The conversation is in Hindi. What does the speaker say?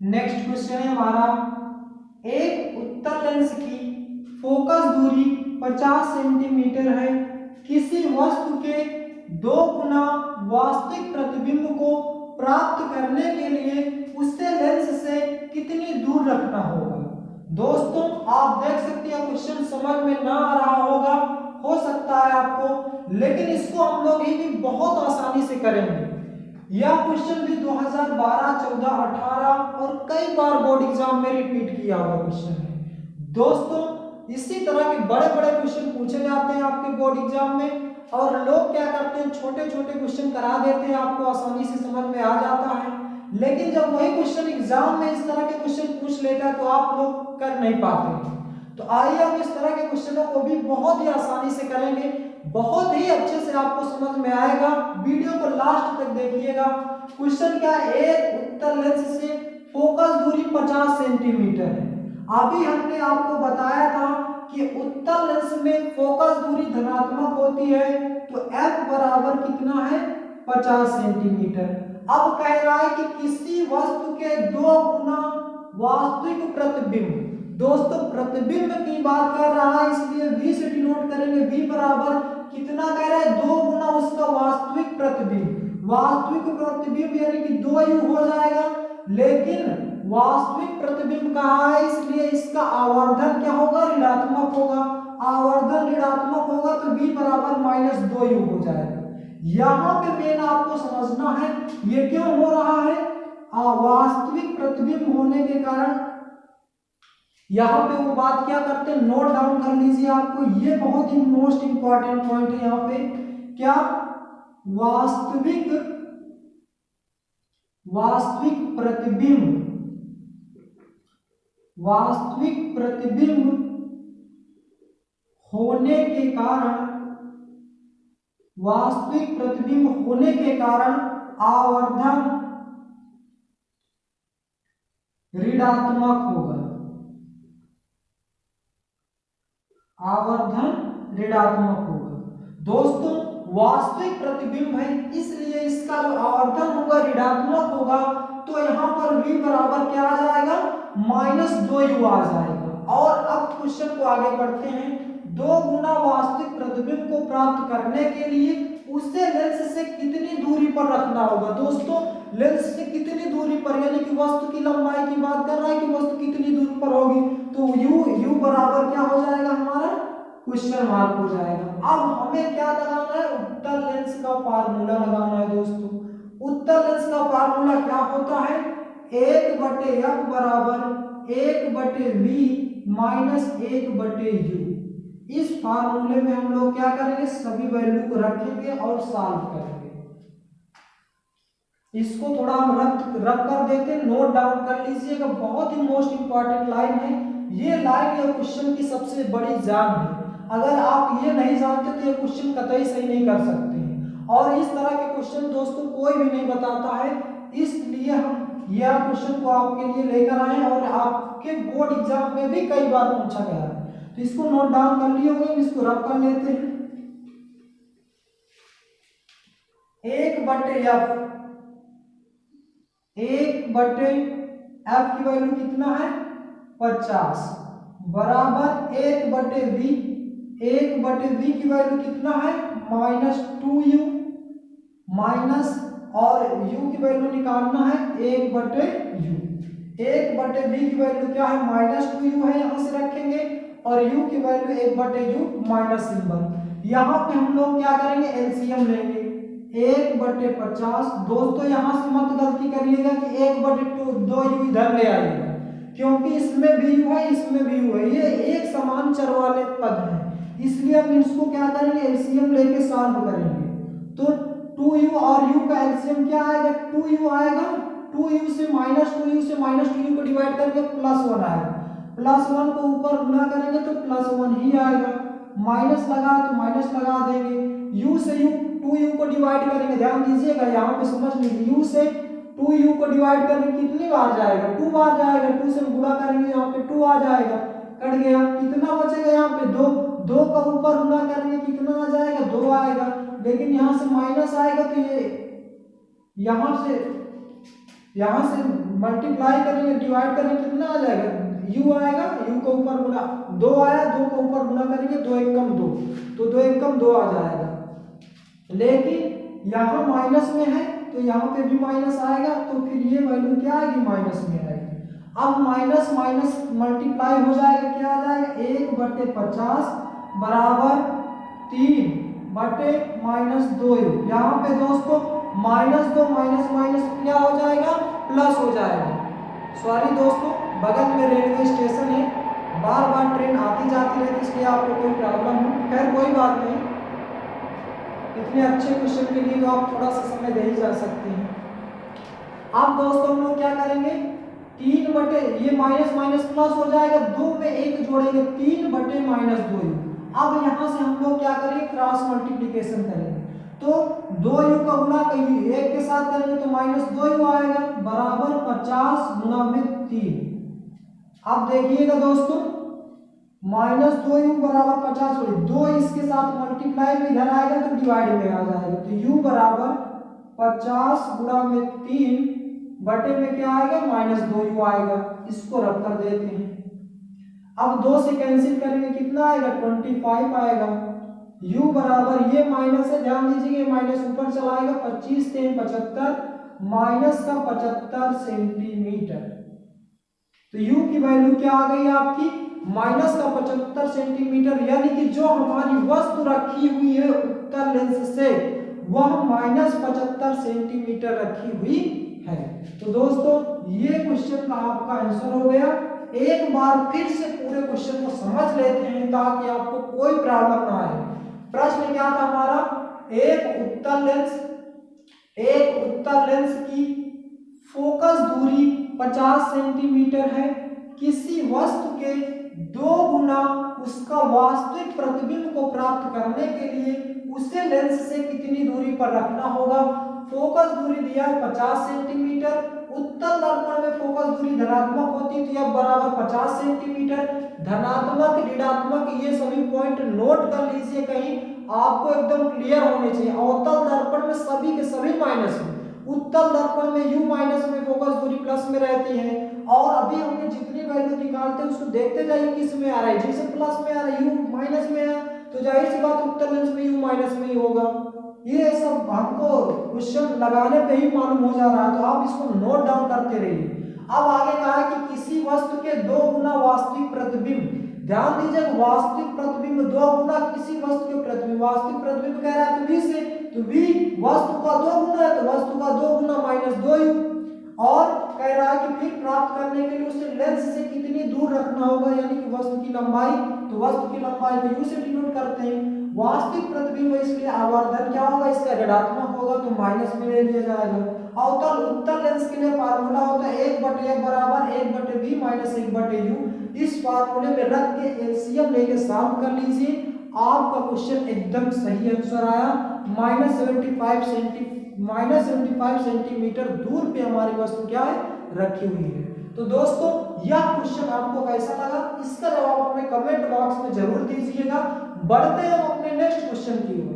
नेक्स्ट क्वेश्चन है हमारा, एक उत्तल लेंस की फोकस दूरी 50 सेंटीमीटर है, किसी वस्तु के 2 गुना वास्तविक प्रतिबिंब को प्राप्त करने के लिए उसे लेंस से कितनी दूर रखना होगा। दोस्तों आप देख सकते हैं क्वेश्चन समझ में ना आ रहा होगा, हो सकता है आपको, लेकिन इसको हम लोग भी बहुत आसानी से करेंगे। यह क्वेश्चन भी 2012, 14, 18 और कई बार बोर्ड एग्जाम में रिपीट किया हुआ क्वेश्चन है। दोस्तों इसी तरह के बड़े बड़े क्वेश्चन पूछे जाते हैं आपके बोर्ड एग्जाम में, और लोग क्या करते हैं छोटे छोटे क्वेश्चन करा देते हैं, आपको आसानी से समझ में आ जाता है, लेकिन जब वही क्वेश्चन एग्जाम में इस तरह के क्वेश्चन पूछ लेता है तो आप लोग कर नहीं पाते। तो आइए हम इस तरह के क्वेश्चनों को भी बहुत ही आसानी से करेंगे, बहुत ही अच्छे से आपको समझ में आएगा। वीडियो को लास्ट तक देखिएगा। क्वेश्चन क्या है, एक उत्तल लेंस से फोकस दूरी 50 सेंटीमीटर है। अभी हमने आपको बताया था कि उत्तल लेंस में फोकस दूरी धनात्मक होती है, तो f बराबर कितना है 50 सेंटीमीटर। अब कह रहा है कि किसी वस्तु के 2 गुना वास्तविक प्रतिबिंब, दोस्तों प्रतिबिंब की बात कर रहा है इसलिए v से डिनोट करेंगे, v बराबर कितना कह रहा है 2 गुना उसका वास्तविक प्रतिबिंब। वास्तविक प्रतिबिंब यानी कि 2u हो जाएगा, लेकिन वास्तविक प्रतिबिंब कहा है इसलिए इसका आवर्धन क्या होगा, ऋणात्मक होगा। आवर्धन ऋणात्मक होगा तो v बराबर -2u हो जाएगा। यहाँ पे मेन आपको समझना है ये क्यों हो रहा है, वास्तविक प्रतिबिंब होने के कारण। यहाँ पे वो बात क्या करते हैं, नोट डाउन कर लीजिए, आपको ये बहुत ही मोस्ट इंपॉर्टेंट पॉइंट है यहाँ पे। क्या, वास्तविक प्रतिबिंब होने के कारण आवर्धन ऋणात्मक होगा। दोस्तों वास्तविक प्रतिबिंब है इसलिए इसका जो आवर्धन होगा ऋणात्मक होगा, तो यहाँ पर v बराबर क्या आ जाएगा, -2u आ जाएगा। और अब क्वेश्चन को आगे बढ़ते हैं। 2 गुना वास्तविक प्रतिबिंब को प्राप्त करने के लिए उसे लेंस से कितनी दूरी पर रखना होगा। दोस्तों लेंस से कितनी दूरी पर, यानी कि वस्तु की लंबाई की बात कर रहा है कि वस्तु कितनी दूरी पर होगी, तो u बराबर क्या हो जाएगा, हमारा क्वेश्चन मार्क हो जाएगा। अब हमें क्या लगाना है, उत्तल लेंस का फार्मूला लगाना है। दोस्तों उत्तल लेंस का फार्मूला क्या होता है, 1/f बराबर 1/v माइनस 1/u। इस फार्मूले में हम लोग क्या करेंगे, सभी वैल्यू को रखेंगे और सॉल्व करेंगे। इसको थोड़ा हम रख कर देते हैं, नोट डाउन कर लीजिएगा, बहुत ही मोस्ट इंपॉर्टेंट लाइन है ये। लाइन ये क्वेश्चन की सबसे बड़ी जान है, अगर आप ये नहीं जानते तो ये क्वेश्चन कतई सही नहीं कर सकते हैं। और इस तरह के क्वेश्चन दोस्तों कोई भी नहीं बताता है, इसलिए हम यह क्वेश्चन को आपके लिए लेकर आए और आपके बोर्ड एग्जाम में भी कई बार पूछा गया है। तो इसको नोट डाउन कर लिए होंगे, इसको रब कर लेते हैं। 1/f की वैल्यू कितना है 50 बराबर 1/v की वैल्यू कितना है -2u माइनस, और u की वैल्यू निकालना है 1/u। 1/v की वैल्यू क्या है -2u है, यहां से रखेंगे, और u की वैल्यू 1/u माइनस सिंबल। यहाँ पे हम लोग क्या करेंगे, एलसीएम लेंगे 1/50। दोस्तों यहाँ से मत गलती करिएगा कि 1/2u इधर ले आइएगा, क्योंकि इसमें भी u है इसमें भी u है, ये एक समान चर वाले पद हैं, इसलिए हम इसको क्या करेंगे, एलसीएम लेके सॉल्व करेंगे। तो 2u और u का एलसीएम क्या आएगा, 2u आएगा, 2u से -2u को डिवाइड करके +1 आएगा, +1 को ऊपर गुना करेंगे तो +1 ही आएगा, माइनस लगा तो माइनस लगा देंगे, u से 2u को डिवाइड करेंगे, ध्यान दीजिएगा यहाँ पे समझ लीजिए, u से 2u को डिवाइड करके कितनी बार जाएगा, 2 बार जाएगा, 2 से गुणा करेंगे यहाँ पे 2 आ जाएगा, कट गया, कितना बचेगा यहाँ पे 2 का ऊपर गुणा करेंगे कितना आ जाएगा 2 आएगा, लेकिन यहाँ से माइनस आएगा तो ये यहाँ से मल्टीप्लाई करेंगे, डिवाइड करेंगे, कितना आ जाएगा, u आएगा, u को ऊपर गुना 2 आया, 2 को ऊपर गुना करेंगे 2 एकम 2, तो 2 एकम 2 आ जाएगा। लेकिन यहाँ माइनस में है तो यहाँ पे भी माइनस आएगा, तो फिर ये वैल्यू क्या आएगी, माइनस में आएगी। अब माइनस माइनस मल्टीप्लाई हो जाएगा, क्या आ जाएगा, 1/50 बराबर 3/-2u। यहाँ पे दोस्तों -2 माइनस माइनस क्या हो जाएगा, प्लस हो जाएगा। सॉरी दोस्तों, बगल में रेलवे स्टेशन है, बार बार ट्रेन आती जाती रहती, इसलिए आपको कोई प्रॉब्लम हो, खैर कोई बात नहीं। इतने अच्छे क्वेश्चन के लिए तो आप थोड़ा सा समय दे ही जा सकते हैं। अब दोस्तों हम लोग क्या करेंगे, 3 बटे ये माइनस माइनस प्लस हो जाएगा, 2 में 1 जोड़ेंगे, 3/-2u। अब यहाँ से हम लोग क्या करेंगे, क्रॉस मल्टीप्लिकेशन करेंगे, तो 2u का गुणा करेंगे 1 के साथ करेंगे तो -2u आएगा, बराबर 50 गुणा में 3। अब देखिएगा दोस्तों, -2u बराबर 50 हो, 2 इसके साथ मल्टीप्लाई में इधर आएगा तो डिवाइड में आ जाएगा, तो u बराबर 50 गुणा में 3 बटे में क्या आएगा, -2u आएगा। इसको रख कर देते हैं। अब 2 से कैंसिल करेंगे, कितना आएगा, 25 आएगा। u बराबर, ये माइनस है, ध्यान दीजिए माइनस ऊपर चला आएगा, 25 3 75 माइनस का 75 सेंटीमीटर। तो u की वैल्यू क्या आ गई आपकी, माइनस का 75 सेंटीमीटर, यानी कि जो हमारी वस्तु रखी हुई है उत्तल लेंस से वह -75 सेंटीमीटर रखी हुई है। तो दोस्तों ये क्वेश्चन का आपका आंसर हो गया। एक बार फिर से पूरे क्वेश्चन को समझ लेते हैं ताकि आपको कोई प्रॉब्लम ना आए। प्रश्न क्या था हमारा, एक उत्तल लेंस की फोकस दूरी 50 सेंटीमीटर है, किसी वस्तु के 2 गुना उसका वास्तविक प्रतिबिंब को प्राप्त करने के लिए उसे लेंस से कितनी दूरी पर रखना होगा। फोकस दूरी दिया है 50 सेंटीमीटर, उत्तल दर्पण में फोकस दूरी धनात्मक होती है तो यह बराबर 50 सेंटीमीटर। धनात्मक ऋणात्मक ये सभी पॉइंट नोट कर लीजिए, कहीं आपको एकदम क्लियर होने चाहिए। अवतल दर्पण में सभी के सभी माइनस में, उत्तल दर्पण में u माइनस में फोकस दूरी प्लस में रहती है। और अभी हमने जितनी वैल्यू निकालते हैं उसको देखते जाइए किस में आ रहा है, जैसे प्लस में आ रहा है u माइनस में है तो जाहिर सी बात उत्तल लेंस में u माइनस में ही होगा। ये सब हमको क्वेश्चन लगाने पे ही मालूम हो जा रहा है, तो आप इसको नोट डाउन करते रहिए। अब आगे कहा है कि किसी वस्तु के 2 गुना वास्तविक प्रतिबिंब, ध्यान दीजिए वास्तविक प्रतिबिंब 2 गुना किसी वस्तु के प्रतिबिंब, वास्तविक प्रतिबिंब कह रहा है तो v से, तो v वस्तु का 2 गुना है तो वस्तु का 2 गुना -2u, और कह रहा है कि फिर प्राप्त करने के लिए उसे लेंस से कितनी दूर रखना होगा, यानी कि वस्तु की लंबाई, तो वस्तु की लंबाई को u से डिनोट करते हैं। वास्तविक प्रतिबिंब इसलिए आवर्धन क्या होगा, इसका ऋणात्मक होगा तो माइनस में ले लिया जाएगा। अवतल उत्तल लेंस के लिए फार्मूला होता है 1/f बराबर 1/v माइनस 1/u। इस फार्मूले में रख के एलसीएम लेके सॉल्व कर लीजिए, आपका क्वेश्चन एकदम सही आंसर आया। -75 सेंटीमीटर दूर पे हमारी वस्तु क्या है, रखी हुई है। तो दोस्तों यह क्वेश्चन आपको कैसा लगा, इसका जवाब हमें कमेंट बॉक्स में जरूर दीजिएगा। बढ़ते हैं हम अपने नेक्स्ट क्वेश्चन की ओर।